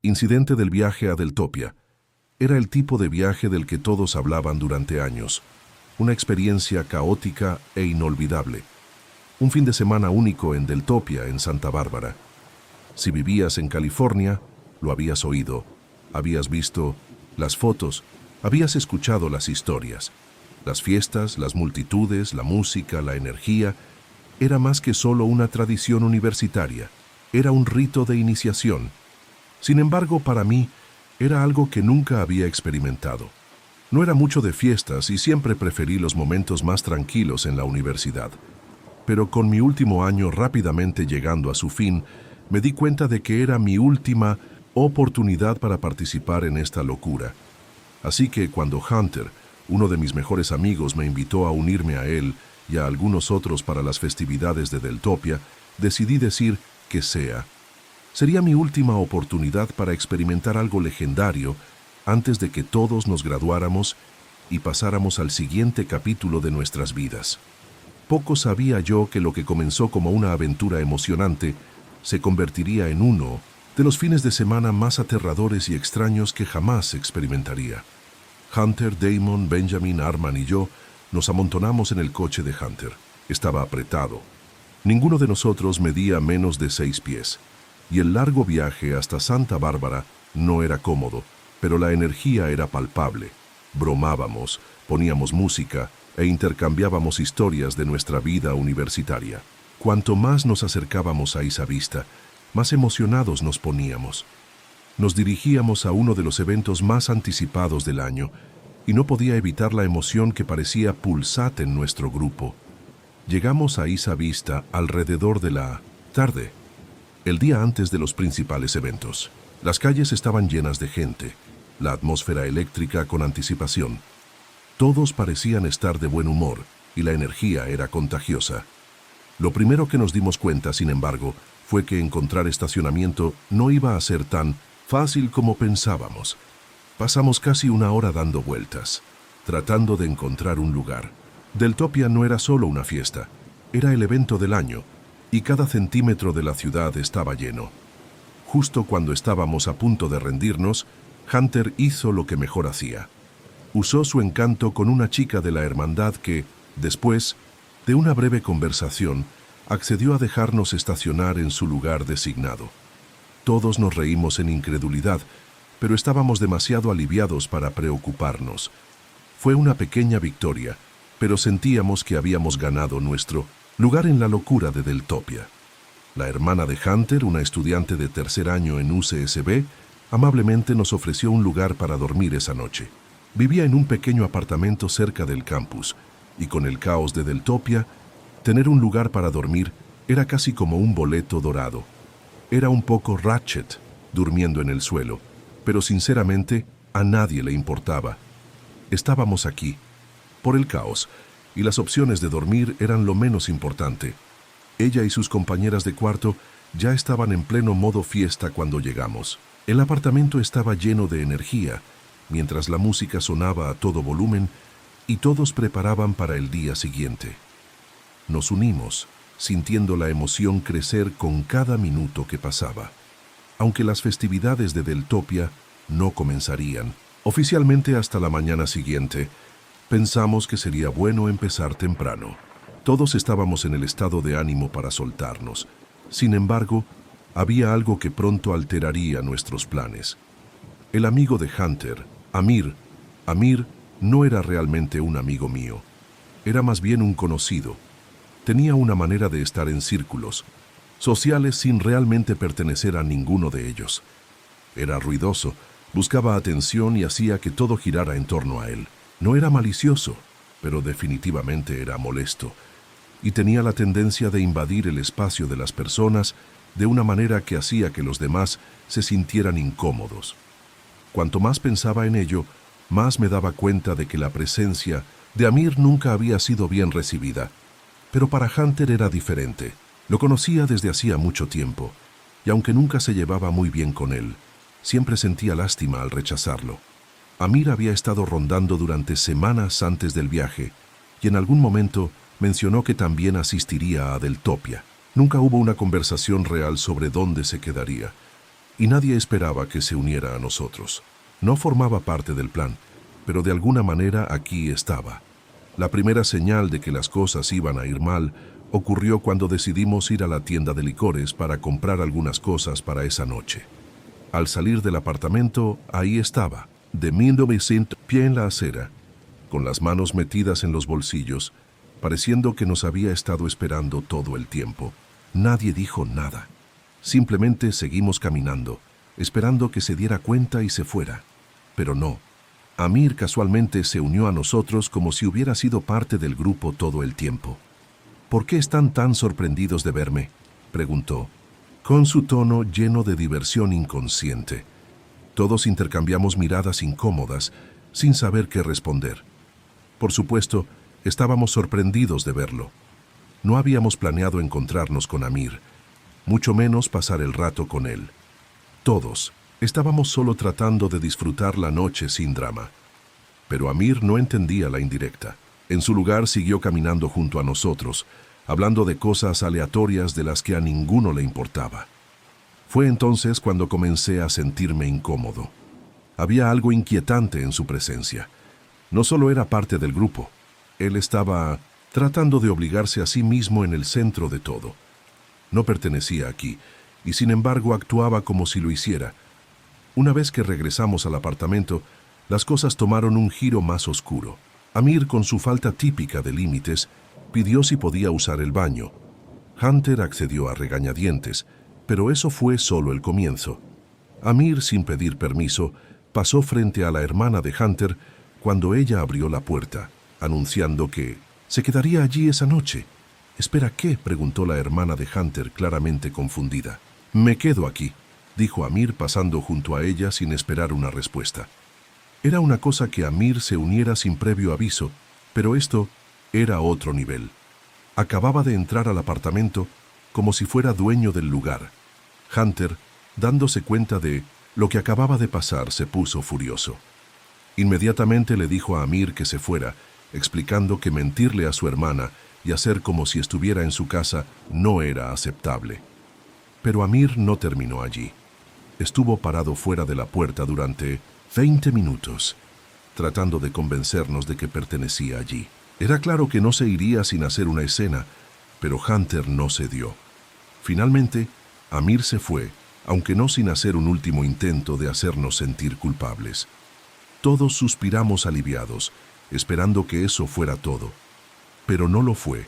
Incidente del viaje a Deltopia. Era el tipo de viaje del que todos hablaban durante años. Una experiencia caótica e inolvidable. Un fin de semana único en Deltopia, en Santa Bárbara. Si vivías en California, lo habías oído, habías visto las fotos, habías escuchado las historias. Las fiestas, las multitudes, la música, la energía, era más que solo una tradición universitaria, era un rito de iniciación. Sin embargo, para mí, era algo que nunca había experimentado. No era mucho de fiestas y siempre preferí los momentos más tranquilos en la universidad. Pero con mi último año rápidamente llegando a su fin, me di cuenta de que era mi última oportunidad para participar en esta locura. Así que cuando Hunter, uno de mis mejores amigos, me invitó a unirme a él y a algunos otros para las festividades de Deltopia, decidí decir que sea. Sería mi última oportunidad para experimentar algo legendario antes de que todos nos graduáramos y pasáramos al siguiente capítulo de nuestras vidas. Poco sabía yo que lo que comenzó como una aventura emocionante se convertiría en uno de los fines de semana más aterradores y extraños que jamás experimentaría. Hunter, Damon, Benjamin, Arman y yo nos amontonamos en el coche de Hunter. Estaba apretado. Ninguno de nosotros medía menos de 6 pies. Y el largo viaje hasta Santa Bárbara no era cómodo, pero la energía era palpable. Bromábamos, poníamos música e intercambiábamos historias de nuestra vida universitaria. Cuanto más nos acercábamos a Isavista, más emocionados nos poníamos. Nos dirigíamos a uno de los eventos más anticipados del año y no podía evitar la emoción que parecía pulsar en nuestro grupo. Llegamos a Isavista alrededor de la tarde, el día antes de los principales eventos. Las calles estaban llenas de gente, la atmósfera eléctrica con anticipación. Todos parecían estar de buen humor y la energía era contagiosa. Lo primero que nos dimos cuenta, sin embargo, fue que encontrar estacionamiento no iba a ser tan fácil como pensábamos. Pasamos casi una hora dando vueltas, tratando de encontrar un lugar. Deltopia no era solo una fiesta, era el evento del año, y cada centímetro de la ciudad estaba lleno. Justo cuando estábamos a punto de rendirnos, Hunter hizo lo que mejor hacía. Usó su encanto con una chica de la hermandad que, después de una breve conversación, accedió a dejarnos estacionar en su lugar designado. Todos nos reímos en incredulidad, pero estábamos demasiado aliviados para preocuparnos. Fue una pequeña victoria, pero sentíamos que habíamos ganado nuestro lugar en la locura de Deltopia. La hermana de Hunter, una estudiante de tercer año en UCSB, amablemente nos ofreció un lugar para dormir esa noche. Vivía en un pequeño apartamento cerca del campus, y con el caos de Deltopia, tener un lugar para dormir era casi como un boleto dorado. Era un poco Ratchet, durmiendo en el suelo, pero sinceramente a nadie le importaba. Estábamos aquí, por el caos, y las opciones de dormir eran lo menos importante. Ella y sus compañeras de cuarto ya estaban en pleno modo fiesta cuando llegamos. El apartamento estaba lleno de energía, mientras la música sonaba a todo volumen y todos preparaban para el día siguiente. Nos unimos, sintiendo la emoción crecer con cada minuto que pasaba. Aunque las festividades de Deltopia no comenzarían oficialmente hasta la mañana siguiente, pensamos que sería bueno empezar temprano. Todos estábamos en el estado de ánimo para soltarnos. Sin embargo, había algo que pronto alteraría nuestros planes. El amigo de Hunter, Amir, no era realmente un amigo mío. Era más bien un conocido. Tenía una manera de estar en círculos sociales sin realmente pertenecer a ninguno de ellos. Era ruidoso, buscaba atención y hacía que todo girara en torno a él. No era malicioso, pero definitivamente era molesto, y tenía la tendencia de invadir el espacio de las personas de una manera que hacía que los demás se sintieran incómodos. Cuanto más pensaba en ello, más me daba cuenta de que la presencia de Amir nunca había sido bien recibida. Pero para Hunter era diferente. Lo conocía desde hacía mucho tiempo, y aunque nunca se llevaba muy bien con él, siempre sentía lástima al rechazarlo. Amir había estado rondando durante semanas antes del viaje, y en algún momento mencionó que también asistiría a Deltopia. Nunca hubo una conversación real sobre dónde se quedaría, y nadie esperaba que se uniera a nosotros. No formaba parte del plan, pero de alguna manera aquí estaba. La primera señal de que las cosas iban a ir mal ocurrió cuando decidimos ir a la tienda de licores para comprar algunas cosas para esa noche. Al salir del apartamento, ahí estaba, de 1900, pie en la acera, con las manos metidas en los bolsillos, pareciendo que nos había estado esperando todo el tiempo. Nadie dijo nada. Simplemente seguimos caminando, esperando que se diera cuenta y se fuera. Pero no. Amir casualmente se unió a nosotros como si hubiera sido parte del grupo todo el tiempo. ¿Por qué están tan sorprendidos de verme?, preguntó, con su tono lleno de diversión inconsciente. Todos intercambiamos miradas incómodas, sin saber qué responder. Por supuesto, estábamos sorprendidos de verlo. No habíamos planeado encontrarnos con Amir, mucho menos pasar el rato con él. Todos estábamos solo tratando de disfrutar la noche sin drama. Pero Amir no entendía la indirecta. En su lugar siguió caminando junto a nosotros, hablando de cosas aleatorias de las que a ninguno le importaba. Fue entonces cuando comencé a sentirme incómodo. Había algo inquietante en su presencia. No solo era parte del grupo, él estaba tratando de obligarse a sí mismo en el centro de todo. No pertenecía aquí, y sin embargo actuaba como si lo hiciera. Una vez que regresamos al apartamento, las cosas tomaron un giro más oscuro. Amir, con su falta típica de límites, pidió si podía usar el baño. Hunter accedió a regañadientes, pero eso fue solo el comienzo. Amir, sin pedir permiso, pasó frente a la hermana de Hunter cuando ella abrió la puerta, anunciando que se quedaría allí esa noche. «¿Espera qué?», preguntó la hermana de Hunter, claramente confundida. «Me quedo aquí», dijo Amir pasando junto a ella sin esperar una respuesta. Era una cosa que Amir se uniera sin previo aviso, pero esto era otro nivel. Acababa de entrar al apartamento como si fuera dueño del lugar. Hunter, dándose cuenta de lo que acababa de pasar, se puso furioso. Inmediatamente le dijo a Amir que se fuera, explicando que mentirle a su hermana y hacer como si estuviera en su casa no era aceptable. Pero Amir no terminó allí. Estuvo parado fuera de la puerta durante 20 minutos, tratando de convencernos de que pertenecía allí. Era claro que no se iría sin hacer una escena, pero Hunter no cedió. Finalmente, Amir se fue, aunque no sin hacer un último intento de hacernos sentir culpables. Todos suspiramos aliviados, esperando que eso fuera todo. Pero no lo fue.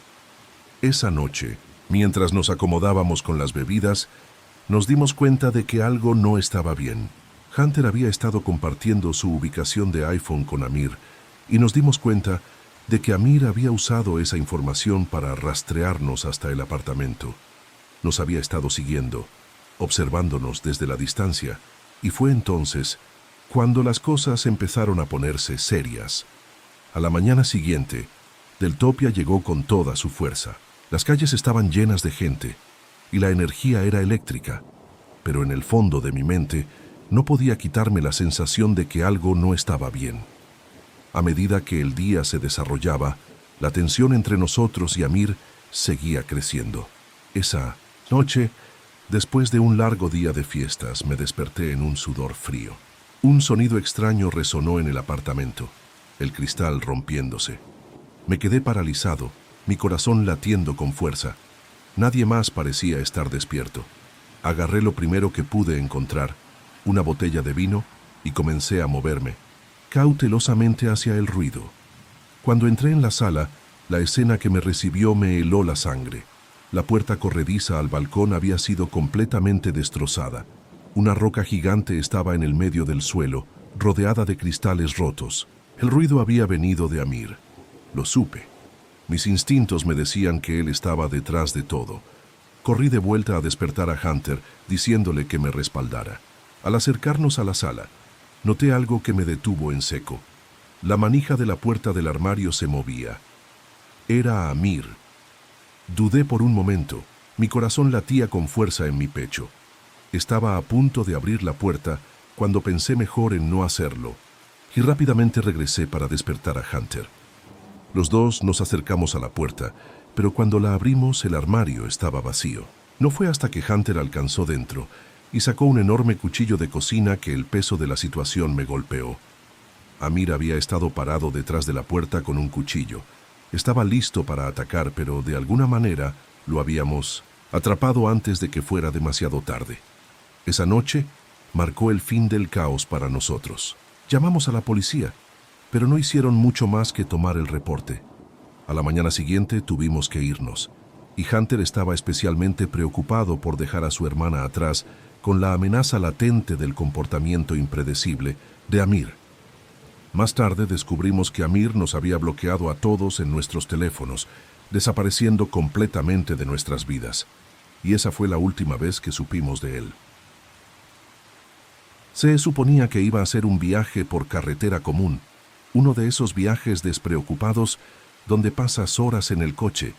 Esa noche, mientras nos acomodábamos con las bebidas, nos dimos cuenta de que algo no estaba bien. Hunter había estado compartiendo su ubicación de iPhone con Amir, y nos dimos cuenta de que Amir había usado esa información para rastrearnos hasta el apartamento. Nos había estado siguiendo, observándonos desde la distancia, y fue entonces cuando las cosas empezaron a ponerse serias. A la mañana siguiente, Deltopia llegó con toda su fuerza. Las calles estaban llenas de gente, y la energía era eléctrica, pero en el fondo de mi mente no podía quitarme la sensación de que algo no estaba bien. A medida que el día se desarrollaba, la tensión entre nosotros y Amir seguía creciendo. Esa noche, después de un largo día de fiestas, me desperté en un sudor frío. Un sonido extraño resonó en el apartamento, el cristal rompiéndose. Me quedé paralizado, mi corazón latiendo con fuerza. Nadie más parecía estar despierto. Agarré lo primero que pude encontrar, una botella de vino, y comencé a moverme, cautelosamente hacia el ruido. Cuando entré en la sala, la escena que me recibió me heló la sangre. La puerta corrediza al balcón había sido completamente destrozada. Una roca gigante estaba en el medio del suelo, rodeada de cristales rotos. El ruido había venido de Amir. Lo supe. Mis instintos me decían que él estaba detrás de todo. Corrí de vuelta a despertar a Hunter, diciéndole que me respaldara. Al acercarnos a la sala, noté algo que me detuvo en seco. La manija de la puerta del armario se movía. Era Amir. Dudé por un momento. Mi corazón latía con fuerza en mi pecho. Estaba a punto de abrir la puerta cuando pensé mejor en no hacerlo, y rápidamente regresé para despertar a Hunter. Los dos nos acercamos a la puerta, pero cuando la abrimos el armario estaba vacío. No fue hasta que Hunter alcanzó dentro y sacó un enorme cuchillo de cocina que el peso de la situación me golpeó. Amir había estado parado detrás de la puerta con un cuchillo. Estaba listo para atacar, pero de alguna manera lo habíamos atrapado antes de que fuera demasiado tarde. Esa noche marcó el fin del caos para nosotros. Llamamos a la policía, pero no hicieron mucho más que tomar el reporte. A la mañana siguiente tuvimos que irnos, y Hunter estaba especialmente preocupado por dejar a su hermana atrás con la amenaza latente del comportamiento impredecible de Amir. Más tarde descubrimos que Amir nos había bloqueado a todos en nuestros teléfonos, desapareciendo completamente de nuestras vidas. Y esa fue la última vez que supimos de él. Se suponía que iba a ser un viaje por carretera común, uno de esos viajes despreocupados donde pasas horas en el coche,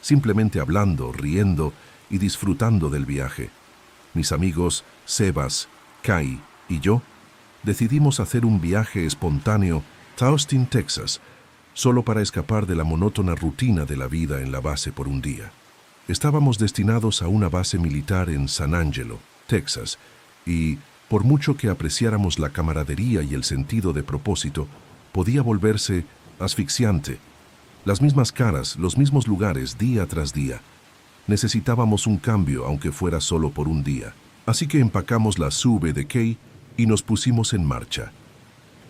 simplemente hablando, riendo y disfrutando del viaje. Mis amigos Sebas, Kai y yo decidimos hacer un viaje espontáneo a Austin, Texas, solo para escapar de la monótona rutina de la vida en la base por un día. Estábamos destinados a una base militar en San Angelo, Texas, y por mucho que apreciáramos la camaradería y el sentido de propósito, podía volverse asfixiante. Las mismas caras, los mismos lugares, día tras día. Necesitábamos un cambio, aunque fuera solo por un día. Así que empacamos la SUV de Kay y nos pusimos en marcha.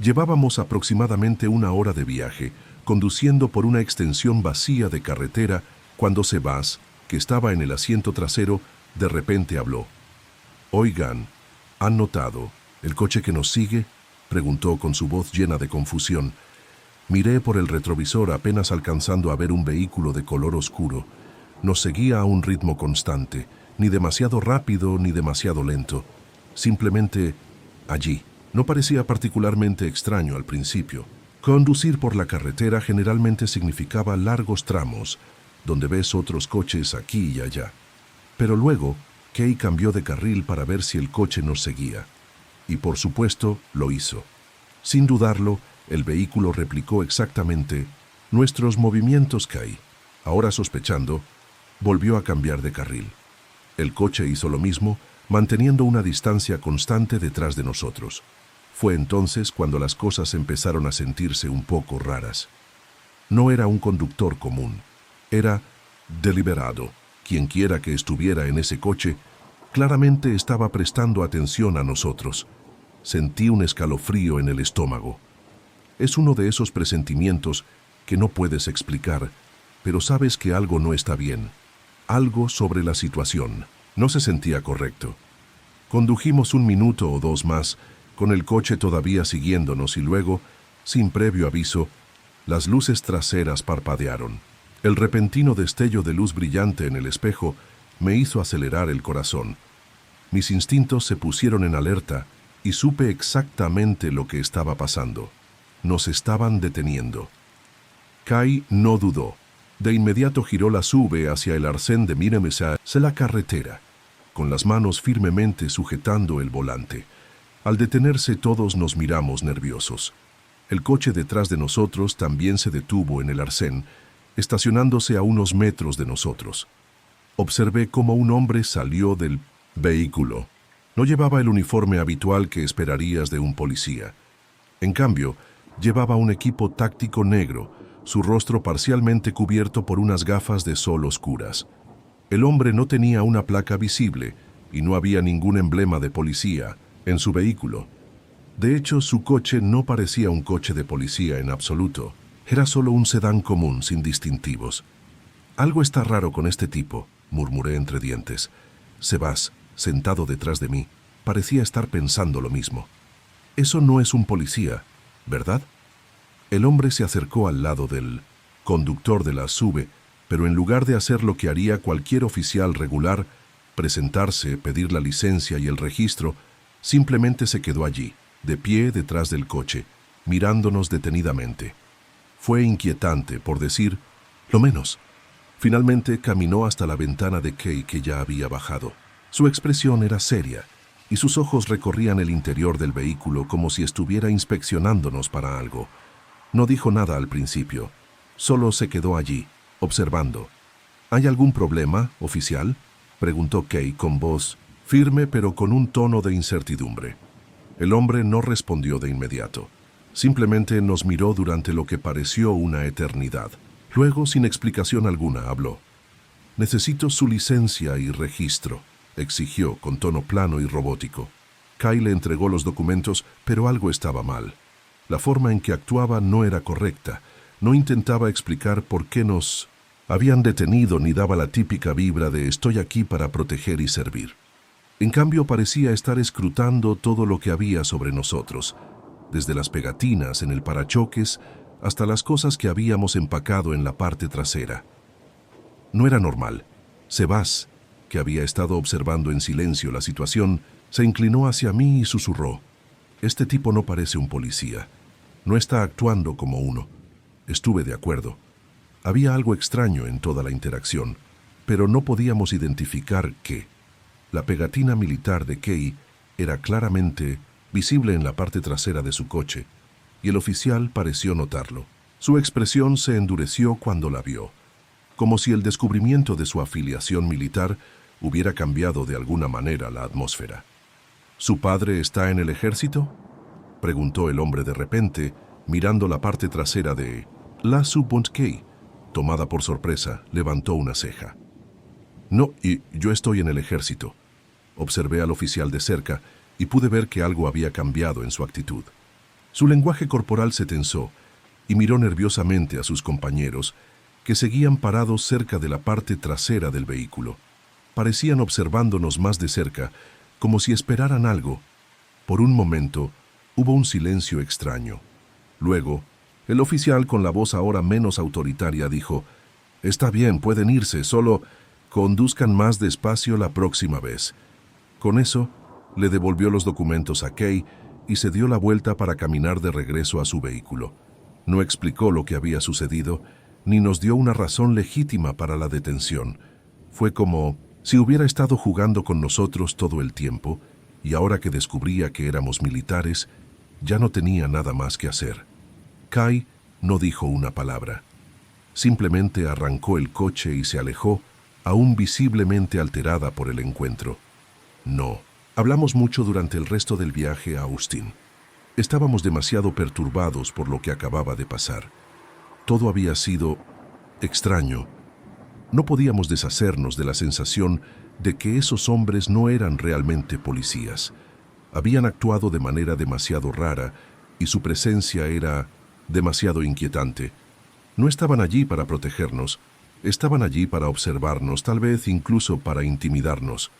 Llevábamos aproximadamente una hora de viaje, conduciendo por una extensión vacía de carretera, cuando Sebas, que estaba en el asiento trasero, de repente habló. «Oigan, ¿han notado el coche que nos sigue?», preguntó con su voz llena de confusión. Miré por el retrovisor apenas alcanzando a ver un vehículo de color oscuro. Nos seguía a un ritmo constante, ni demasiado rápido ni demasiado lento. Simplemente allí. No parecía particularmente extraño al principio. Conducir por la carretera generalmente significaba largos tramos, donde ves otros coches aquí y allá. Pero luego, Kay cambió de carril para ver si el coche nos seguía. Y por supuesto, lo hizo. Sin dudarlo, el vehículo replicó exactamente nuestros movimientos. Kay, ahora sospechando, volvió a cambiar de carril. El coche hizo lo mismo, manteniendo una distancia constante detrás de nosotros. Fue entonces cuando las cosas empezaron a sentirse un poco raras. No era un conductor común, era deliberado. Quienquiera que estuviera en ese coche, claramente estaba prestando atención a nosotros. Sentí un escalofrío en el estómago. Es uno de esos presentimientos que no puedes explicar, pero sabes que algo no está bien. Algo sobre la situación. No se sentía correcto. Condujimos un minuto o dos más, con el coche todavía siguiéndonos, y luego, sin previo aviso, las luces traseras parpadearon. El repentino destello de luz brillante en el espejo me hizo acelerar el corazón. Mis instintos se pusieron en alerta y supe exactamente lo que estaba pasando. Nos estaban deteniendo. Kai no dudó. De inmediato giró la SUV hacia el arcén de Miremesa, la carretera, con las manos firmemente sujetando el volante. Al detenerse todos nos miramos nerviosos. El coche detrás de nosotros también se detuvo en el arcén, estacionándose a unos metros de nosotros. Observé cómo un hombre salió del vehículo. No llevaba el uniforme habitual que esperarías de un policía. En cambio, llevaba un equipo táctico negro, su rostro parcialmente cubierto por unas gafas de sol oscuras. El hombre no tenía una placa visible y no había ningún emblema de policía en su vehículo. De hecho, su coche no parecía un coche de policía en absoluto. Era solo un sedán común, sin distintivos. «Algo está raro con este tipo», murmuré entre dientes. Sebas, sentado detrás de mí, parecía estar pensando lo mismo. «Eso no es un policía, ¿verdad?». El hombre se acercó al lado del conductor de la SUV, pero en lugar de hacer lo que haría cualquier oficial regular, presentarse, pedir la licencia y el registro, simplemente se quedó allí, de pie detrás del coche, mirándonos detenidamente. Fue inquietante, por decir lo menos. Finalmente caminó hasta la ventana de Kay, que ya había bajado. Su expresión era seria, y sus ojos recorrían el interior del vehículo como si estuviera inspeccionándonos para algo. No dijo nada al principio, solo se quedó allí, observando. «¿Hay algún problema, oficial?», preguntó Kay con voz firme pero con un tono de incertidumbre. El hombre no respondió de inmediato. Simplemente nos miró durante lo que pareció una eternidad. Luego, sin explicación alguna, habló. «Necesito su licencia y registro», exigió con tono plano y robótico. Kai le entregó los documentos, pero algo estaba mal. La forma en que actuaba no era correcta. No intentaba explicar por qué nos habían detenido ni daba la típica vibra de «estoy aquí para proteger y servir». En cambio, parecía estar escrutando todo lo que había sobre nosotros, desde las pegatinas en el parachoques hasta las cosas que habíamos empacado en la parte trasera. No era normal. Sebas, que había estado observando en silencio la situación, se inclinó hacia mí y susurró: «Este tipo no parece un policía. No está actuando como uno». Estuve de acuerdo. Había algo extraño en toda la interacción, pero no podíamos identificar qué. La pegatina militar de Kei era claramente visible en la parte trasera de su coche, y el oficial pareció notarlo. Su expresión se endureció cuando la vio, como si el descubrimiento de su afiliación militar hubiera cambiado de alguna manera la atmósfera. «¿Su padre está en el ejército?», preguntó el hombre de repente, mirando la parte trasera de la Subont Kei. Tomada por sorpresa, levantó una ceja. «No, y yo estoy en el ejército». Observé al oficial de cerca y pude ver que algo había cambiado en su actitud. Su lenguaje corporal se tensó y miró nerviosamente a sus compañeros, que seguían parados cerca de la parte trasera del vehículo. Parecían observándonos más de cerca, como si esperaran algo. Por un momento, hubo un silencio extraño. Luego, el oficial, con la voz ahora menos autoritaria, dijo: «Está bien, pueden irse, solo conduzcan más despacio la próxima vez». Con eso, le devolvió los documentos a Kei y se dio la vuelta para caminar de regreso a su vehículo. No explicó lo que había sucedido, ni nos dio una razón legítima para la detención. Fue como si hubiera estado jugando con nosotros todo el tiempo, y ahora que descubría que éramos militares, ya no tenía nada más que hacer. Kai no dijo una palabra. Simplemente arrancó el coche y se alejó, aún visiblemente alterada por el encuentro. No. Hablamos mucho durante el resto del viaje a Austin. Estábamos demasiado perturbados por lo que acababa de pasar. Todo había sido extraño. No podíamos deshacernos de la sensación de que esos hombres no eran realmente policías. Habían actuado de manera demasiado rara y su presencia era demasiado inquietante. No estaban allí para protegernos, estaban allí para observarnos, tal vez incluso para intimidarnos.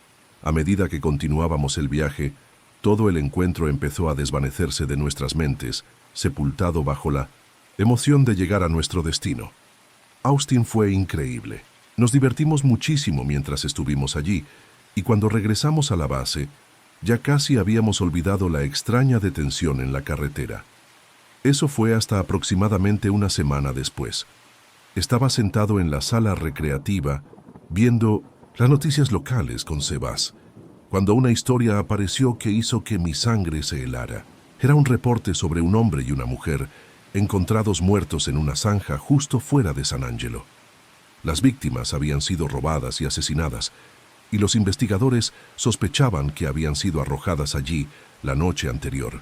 A medida que continuábamos el viaje, todo el encuentro empezó a desvanecerse de nuestras mentes, sepultado bajo la emoción de llegar a nuestro destino. Austin fue increíble. Nos divertimos muchísimo mientras estuvimos allí, y cuando regresamos a la base, ya casi habíamos olvidado la extraña detención en la carretera. Eso fue hasta aproximadamente una semana después. Estaba sentado en la sala recreativa, viendo las noticias locales con Sebas, cuando una historia apareció que hizo que mi sangre se helara. Era un reporte sobre un hombre y una mujer encontrados muertos en una zanja justo fuera de San Angelo. Las víctimas habían sido robadas y asesinadas, y los investigadores sospechaban que habían sido arrojadas allí la noche anterior.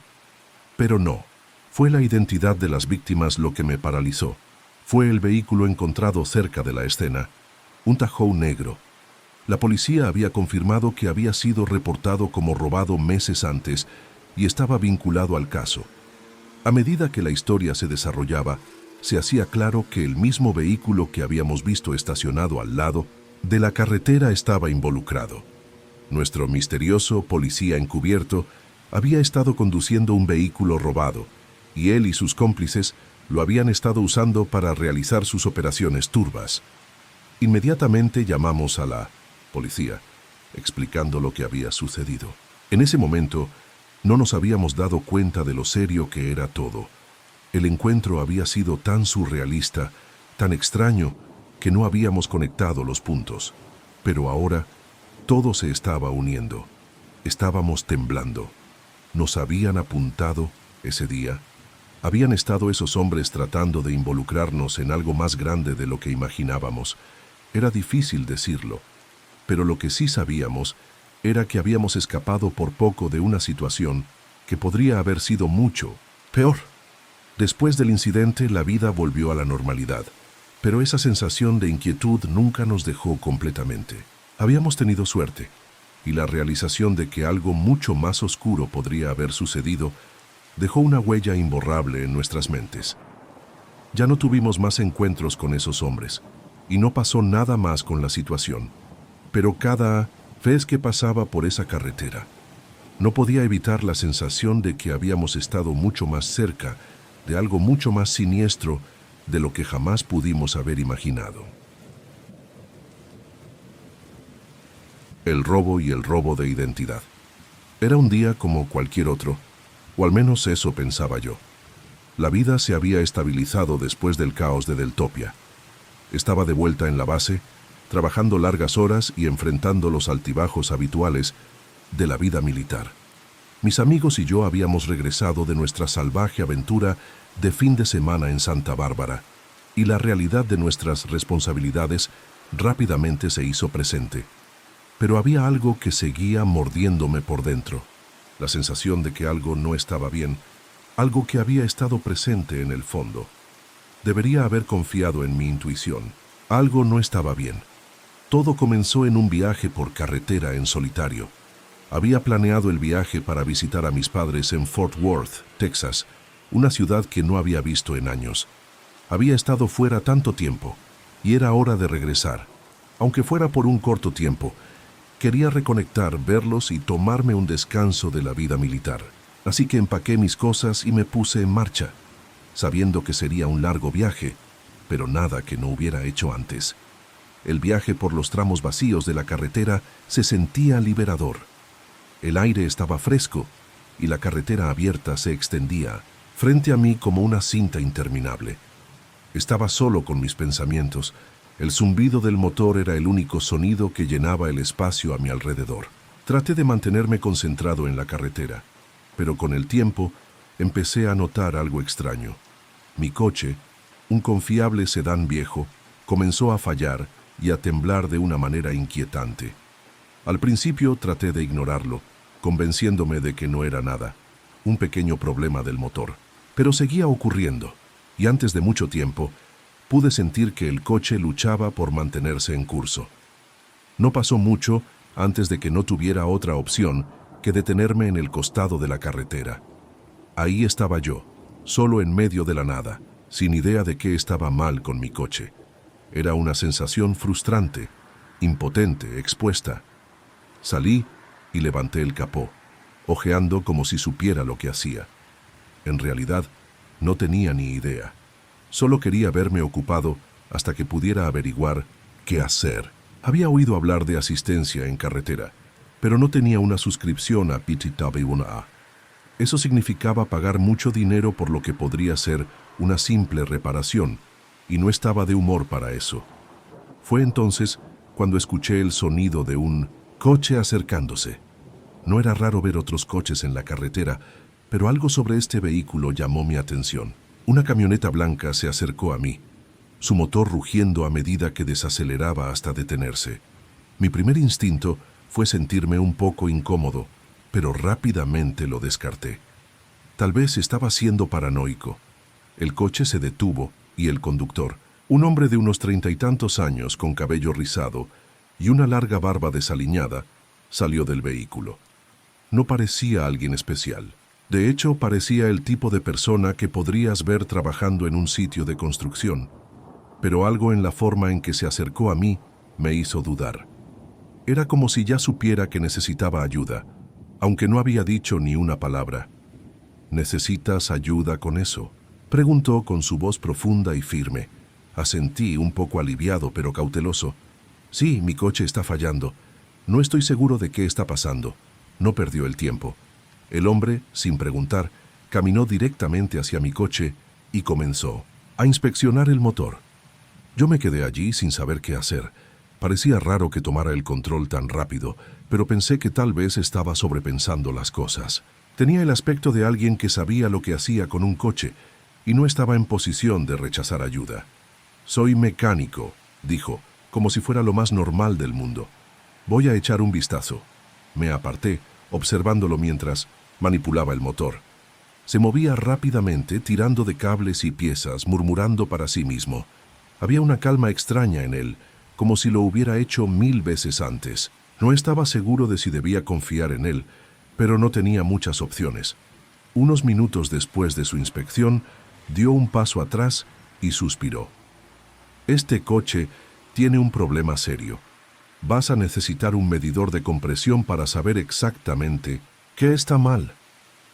Pero no, fue la identidad de las víctimas lo que me paralizó. Fue el vehículo encontrado cerca de la escena, un Tahoe negro. La policía había confirmado que había sido reportado como robado meses antes y estaba vinculado al caso. A medida que la historia se desarrollaba, se hacía claro que el mismo vehículo que habíamos visto estacionado al lado de la carretera estaba involucrado. Nuestro misterioso policía encubierto había estado conduciendo un vehículo robado, y él y sus cómplices lo habían estado usando para realizar sus operaciones turbas. Inmediatamente llamamos a la policía, explicando lo que había sucedido. En ese momento, no nos habíamos dado cuenta de lo serio que era todo. El encuentro había sido tan surrealista, tan extraño, que no habíamos conectado los puntos. Pero ahora, todo se estaba uniendo. Estábamos temblando. Nos habían apuntado ese día. Habían estado esos hombres tratando de involucrarnos en algo más grande de lo que imaginábamos. Era difícil decirlo, pero lo que sí sabíamos era que habíamos escapado por poco de una situación que podría haber sido mucho peor. Después del incidente, la vida volvió a la normalidad, pero esa sensación de inquietud nunca nos dejó completamente. Habíamos tenido suerte, y la realización de que algo mucho más oscuro podría haber sucedido dejó una huella imborrable en nuestras mentes. Ya no tuvimos más encuentros con esos hombres, y no pasó nada más con la situación. Pero cada vez que pasaba por esa carretera, no podía evitar la sensación de que habíamos estado mucho más cerca de algo mucho más siniestro de lo que jamás pudimos haber imaginado. El robo y el robo de identidad. Era un día como cualquier otro, o al menos eso pensaba yo. La vida se había estabilizado después del caos de Deltopia. Estaba de vuelta en la base, trabajando largas horas y enfrentando los altibajos habituales de la vida militar. Mis amigos y yo habíamos regresado de nuestra salvaje aventura de fin de semana en Santa Bárbara, y la realidad de nuestras responsabilidades rápidamente se hizo presente. Pero había algo que seguía mordiéndome por dentro, la sensación de que algo no estaba bien, algo que había estado presente en el fondo. Debería haber confiado en mi intuición. Algo no estaba bien. Todo comenzó en un viaje por carretera en solitario. Había planeado el viaje para visitar a mis padres en Fort Worth, Texas, una ciudad que no había visto en años. Había estado fuera tanto tiempo, y era hora de regresar. Aunque fuera por un corto tiempo, quería reconectar, verlos y tomarme un descanso de la vida militar. Así que empaqué mis cosas y me puse en marcha, sabiendo que sería un largo viaje, pero nada que no hubiera hecho antes. El viaje por los tramos vacíos de la carretera se sentía liberador. El aire estaba fresco y la carretera abierta se extendía frente a mí como una cinta interminable. Estaba solo con mis pensamientos. El zumbido del motor era el único sonido que llenaba el espacio a mi alrededor. Traté de mantenerme concentrado en la carretera, pero con el tiempo empecé a notar algo extraño. Mi coche, un confiable sedán viejo, comenzó a fallar y a temblar de una manera inquietante. Al principio traté de ignorarlo, convenciéndome de que no era nada, un pequeño problema del motor. Pero seguía ocurriendo, y antes de mucho tiempo, pude sentir que el coche luchaba por mantenerse en curso. No pasó mucho antes de que no tuviera otra opción que detenerme en el costado de la carretera. Ahí estaba yo, solo en medio de la nada, sin idea de qué estaba mal con mi coche. Era una sensación frustrante, impotente, expuesta. Salí y levanté el capó, ojeando como si supiera lo que hacía. En realidad, no tenía ni idea. Solo quería verme ocupado hasta que pudiera averiguar qué hacer. Había oído hablar de asistencia en carretera, pero no tenía una suscripción a PTW1A. Eso significaba pagar mucho dinero por lo que podría ser una simple reparación, y no estaba de humor para eso. Fue entonces cuando escuché el sonido de un coche acercándose. No era raro ver otros coches en la carretera, pero algo sobre este vehículo llamó mi atención. Una camioneta blanca se acercó a mí, su motor rugiendo a medida que desaceleraba hasta detenerse. Mi primer instinto fue sentirme un poco incómodo, pero rápidamente lo descarté. Tal vez estaba siendo paranoico. El coche se detuvo y el conductor, un hombre de unos 30 y tantos años con cabello rizado y una larga barba desaliñada, salió del vehículo. No parecía alguien especial. De hecho, parecía el tipo de persona que podrías ver trabajando en un sitio de construcción. Pero algo en la forma en que se acercó a mí me hizo dudar. Era como si ya supiera que necesitaba ayuda, aunque no había dicho ni una palabra. ¿Necesitas ayuda con eso?, preguntó con su voz profunda y firme. Asentí, un poco aliviado pero cauteloso. Sí, mi coche está fallando. No estoy seguro de qué está pasando. No perdió el tiempo. El hombre, sin preguntar, caminó directamente hacia mi coche y comenzó a inspeccionar el motor. Yo me quedé allí sin saber qué hacer. Parecía raro que tomara el control tan rápido, pero pensé que tal vez estaba sobrepensando las cosas. Tenía el aspecto de alguien que sabía lo que hacía con un coche y no estaba en posición de rechazar ayuda. Soy mecánico, dijo, como si fuera lo más normal del mundo. Voy a echar un vistazo. Me aparté, observándolo mientras manipulaba el motor. Se movía rápidamente, tirando de cables y piezas, murmurando para sí mismo. Había una calma extraña en él, como si lo hubiera hecho 1000 veces antes. No estaba seguro de si debía confiar en él, pero no tenía muchas opciones. Unos minutos después de su inspección, dio un paso atrás y suspiró. Este coche tiene un problema serio. Vas a necesitar un medidor de compresión para saber exactamente qué está mal.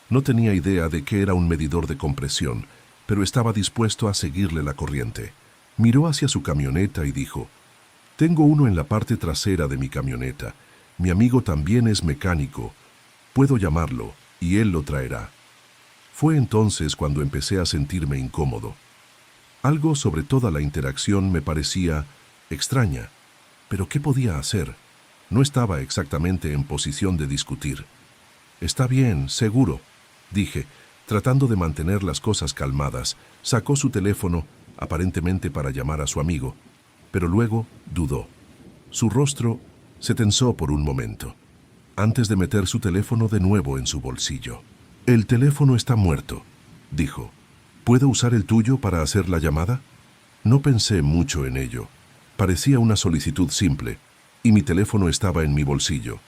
No tenía idea de qué era un medidor de compresión, pero estaba dispuesto a seguirle la corriente. Miró hacia su camioneta y dijo: «Tengo uno en la parte trasera de mi camioneta. Mi amigo también es mecánico. Puedo llamarlo y él lo traerá». Fue entonces cuando empecé a sentirme incómodo. Algo sobre toda la interacción me parecía extraña. ¿Pero qué podía hacer? No estaba exactamente en posición de discutir. «Está bien, seguro», dije, tratando de mantener las cosas calmadas. Sacó su teléfono, aparentemente para llamar a su amigo, pero luego dudó. Su rostro se tensó por un momento, antes de meter su teléfono de nuevo en su bolsillo. «El teléfono está muerto», dijo. «¿Puedo usar el tuyo para hacer la llamada?» No pensé mucho en ello. Parecía una solicitud simple, y mi teléfono estaba en mi bolsillo.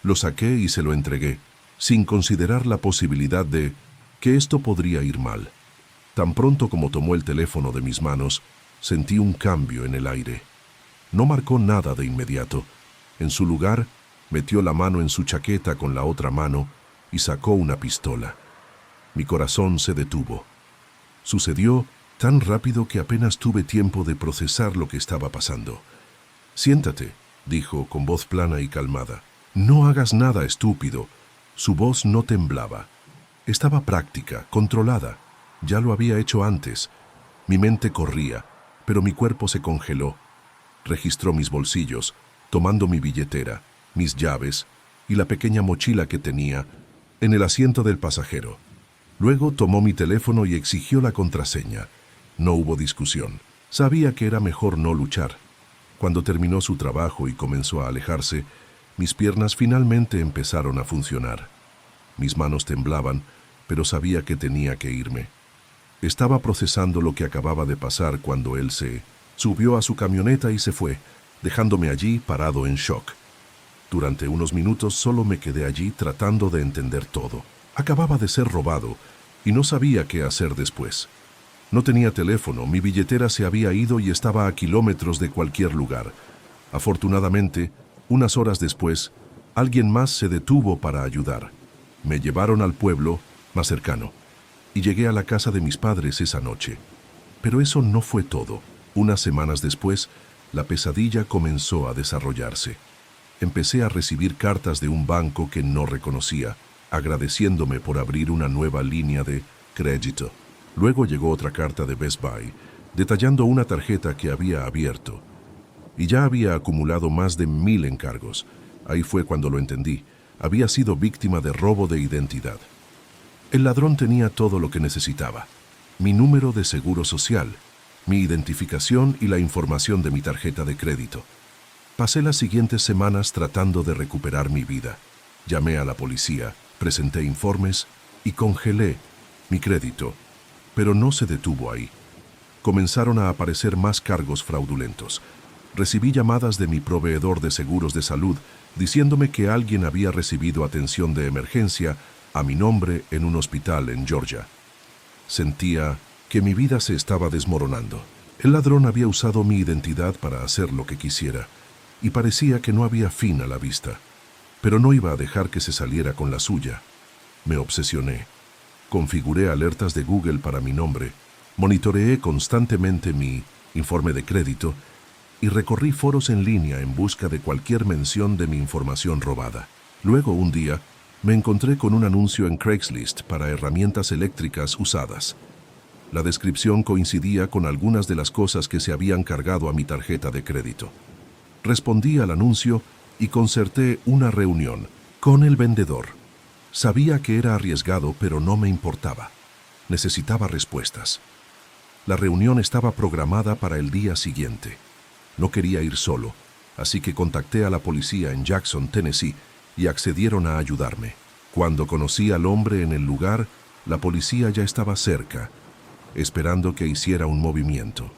Lo saqué y se lo entregué, sin considerar la posibilidad de que esto podría ir mal. Tan pronto como tomó el teléfono de mis manos, sentí un cambio en el aire. No marcó nada de inmediato. En su lugar, metió la mano en su chaqueta con la otra mano y sacó una pistola. Mi corazón se detuvo. Sucedió tan rápido que apenas tuve tiempo de procesar lo que estaba pasando. «Siéntate», dijo con voz plana y calmada. «No hagas nada, estúpido». Su voz no temblaba. Estaba práctica, controlada. Ya lo había hecho antes. Mi mente corría, pero mi cuerpo se congeló. Registró mis bolsillos, tomando mi billetera, mis llaves y la pequeña mochila que tenía en el asiento del pasajero. Luego tomó mi teléfono y exigió la contraseña. No hubo discusión. Sabía que era mejor no luchar. Cuando terminó su trabajo y comenzó a alejarse, mis piernas finalmente empezaron a funcionar. Mis manos temblaban, pero sabía que tenía que irme. Estaba procesando lo que acababa de pasar cuando él se subió a su camioneta y se fue, dejándome allí parado en shock. Durante unos minutos solo me quedé allí tratando de entender todo. Acababa de ser robado y no sabía qué hacer después. No tenía teléfono, mi billetera se había ido y estaba a kilómetros de cualquier lugar. Afortunadamente, unas horas después, alguien más se detuvo para ayudar. Me llevaron al pueblo más cercano y llegué a la casa de mis padres esa noche. Pero eso no fue todo. Unas semanas después, la pesadilla comenzó a desarrollarse. Empecé a recibir cartas de un banco que no reconocía, agradeciéndome por abrir una nueva línea de crédito. Luego llegó otra carta de Best Buy, detallando una tarjeta que había abierto. Y ya había acumulado más de 1000 encargos. Ahí fue cuando lo entendí. Había sido víctima de robo de identidad. El ladrón tenía todo lo que necesitaba: mi número de seguro social, mi identificación y la información de mi tarjeta de crédito. Pasé las siguientes semanas tratando de recuperar mi vida. Llamé a la policía, presenté informes y congelé mi crédito, pero no se detuvo ahí. Comenzaron a aparecer más cargos fraudulentos. Recibí llamadas de mi proveedor de seguros de salud diciéndome que alguien había recibido atención de emergencia a mi nombre en un hospital en Georgia. Sentía que mi vida se estaba desmoronando. El ladrón había usado mi identidad para hacer lo que quisiera, y parecía que no había fin a la vista. Pero no iba a dejar que se saliera con la suya. Me obsesioné. Configuré alertas de Google para mi nombre, monitoreé constantemente mi informe de crédito y recorrí foros en línea en busca de cualquier mención de mi información robada. Luego, un día, me encontré con un anuncio en Craigslist para herramientas eléctricas usadas. La descripción coincidía con algunas de las cosas que se habían cargado a mi tarjeta de crédito. Respondí al anuncio y concerté una reunión con el vendedor. Sabía que era arriesgado, pero no me importaba. Necesitaba respuestas. La reunión estaba programada para el día siguiente. No quería ir solo, así que contacté a la policía en Jackson, Tennessee, y accedieron a ayudarme. Cuando conocí al hombre en el lugar, la policía ya estaba cerca, esperando que hiciera un movimiento.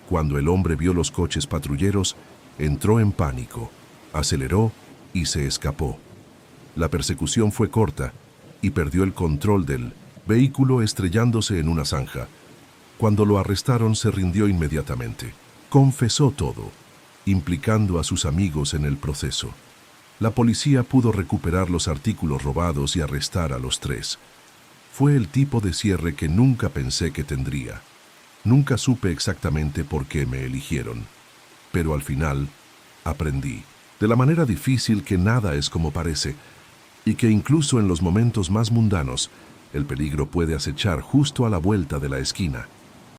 Cuando el hombre vio los coches patrulleros, entró en pánico, aceleró y se escapó. La persecución fue corta y perdió el control del vehículo estrellándose en una zanja. Cuando lo arrestaron, se rindió inmediatamente. Confesó todo, implicando a sus amigos en el proceso. La policía pudo recuperar los artículos robados y arrestar a los tres. Fue el tipo de cierre que nunca pensé que tendría. Nunca supe exactamente por qué me eligieron. Pero al final, aprendí, de la manera difícil, que nada es como parece, y que incluso en los momentos más mundanos, el peligro puede acechar justo a la vuelta de la esquina.